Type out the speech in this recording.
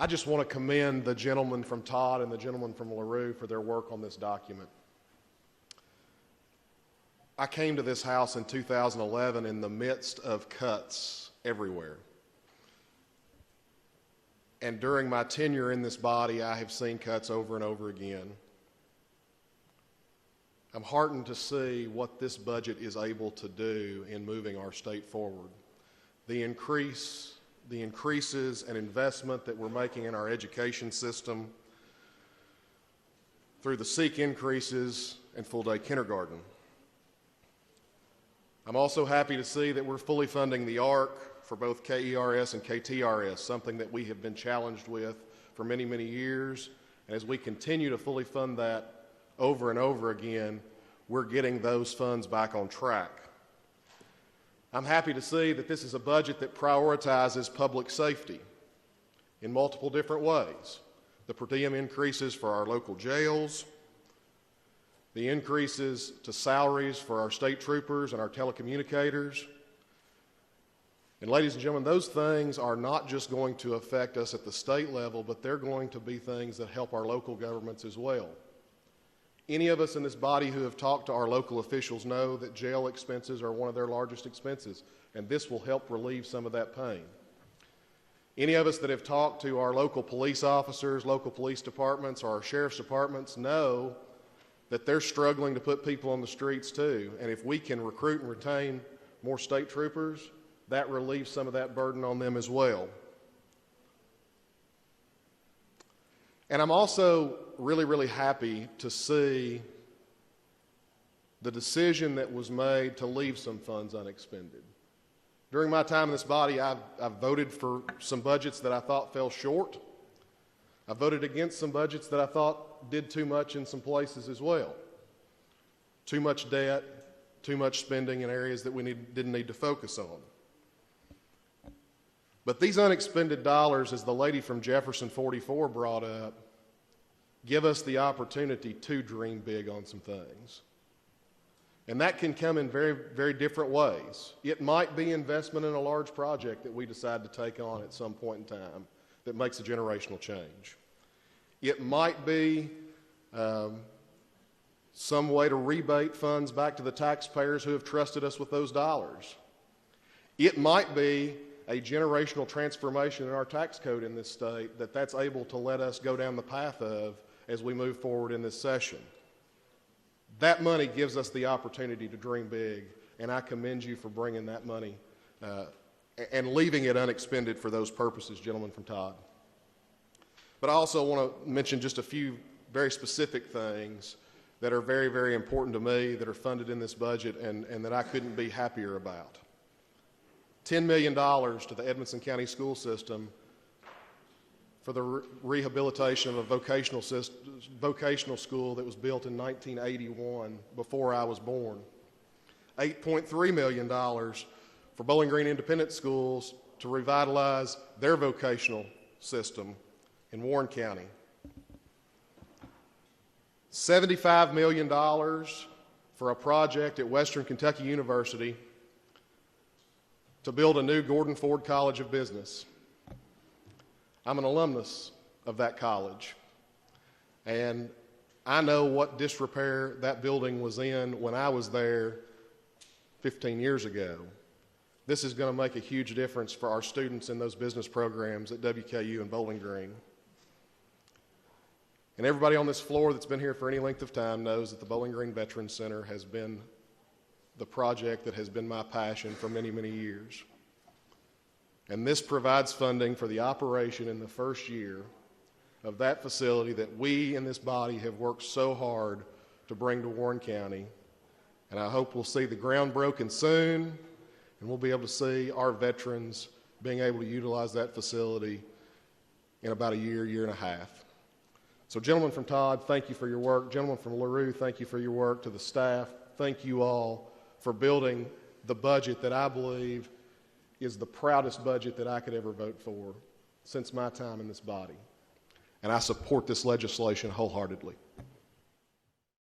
I just want to commend the gentleman from Todd and the gentleman from LaRue for their work on this document. I came to this House in 2011 in the midst of cuts everywhere. And during my tenure in this body, I have seen cuts over and over again. I'm heartened to see what this budget is able to do in moving our state forward. The increases and investment that we're making in our education system through the SEEK increases and full-day kindergarten. I'm also happy to see that we're fully funding the ARC for both KERS and KTRS, something that we have been challenged with for many, many years. And as we continue to fully fund that over and over again, we're getting those funds back on track. I'm happy to see that this is a budget that prioritizes public safety in multiple different ways. The per diem increases for our local jails, the increases to salaries for our state troopers and our telecommunicators. And ladies and gentlemen, those things are not just going to affect us at the state level, but they're going to be things that help our local governments as well. Any of us in this body who have talked to our local officials know that jail expenses are one of their largest expenses, and this will help relieve some of that pain. Any of us that have talked to our local police officers, local police departments, or our sheriff's departments know that they're struggling to put people on the streets too. And if we can recruit and retain more state troopers, that relieves some of that burden on them as well. And I'm also really, really happy to see the decision that was made to leave some funds unexpended. During my time in this body, I've voted for some budgets that I thought fell short. I voted against some budgets that I thought did too much in some places as well. Too much debt, too much spending in areas that we didn't need to focus on. But these unexpended dollars, as the lady from Jefferson 44 brought up, give us the opportunity to dream big on some things. And that can come in very, very different ways. It might be investment in a large project that we decide to take on at some point in time that makes a generational change. It might be some way to rebate funds back to the taxpayers who have trusted us with those dollars. It might be a generational transformation in our tax code in this state that's able to let us go down the path of as we move forward in this session. That money gives us the opportunity to dream big, and I commend you for bringing that money and leaving it unexpended for those purposes, gentlemen from Todd. But I also want to mention just a few very specific things that are very, very important to me that are funded in this budget and that I couldn't be happier about. $10 million to the Edmonson County School System for the rehabilitation of a vocational school that was built in 1981 before I was born. $8.3 million for Bowling Green Independent Schools to revitalize their vocational system in Warren County. $75 million for a project at Western Kentucky University to build a new Gordon Ford College of Business. I'm an alumnus of that college, and I know what disrepair that building was in when I was there 15 years ago. This is going to make a huge difference for our students in those business programs at WKU and Bowling Green. And everybody on this floor that's been here for any length of time knows that the Bowling Green Veterans Center has been the project that has been my passion for many, many years. And this provides funding for the operation in the first year of that facility that we in this body have worked so hard to bring to Warren County. And I hope we'll see the ground broken soon, and we'll be able to see our veterans being able to utilize that facility in about a year, year and a half. So gentlemen from Todd, thank you for your work. Gentlemen from LaRue, thank you for your work. To the staff, thank you all for building the budget that I believe is the proudest budget that I could ever vote for since my time in this body. And I support this legislation wholeheartedly.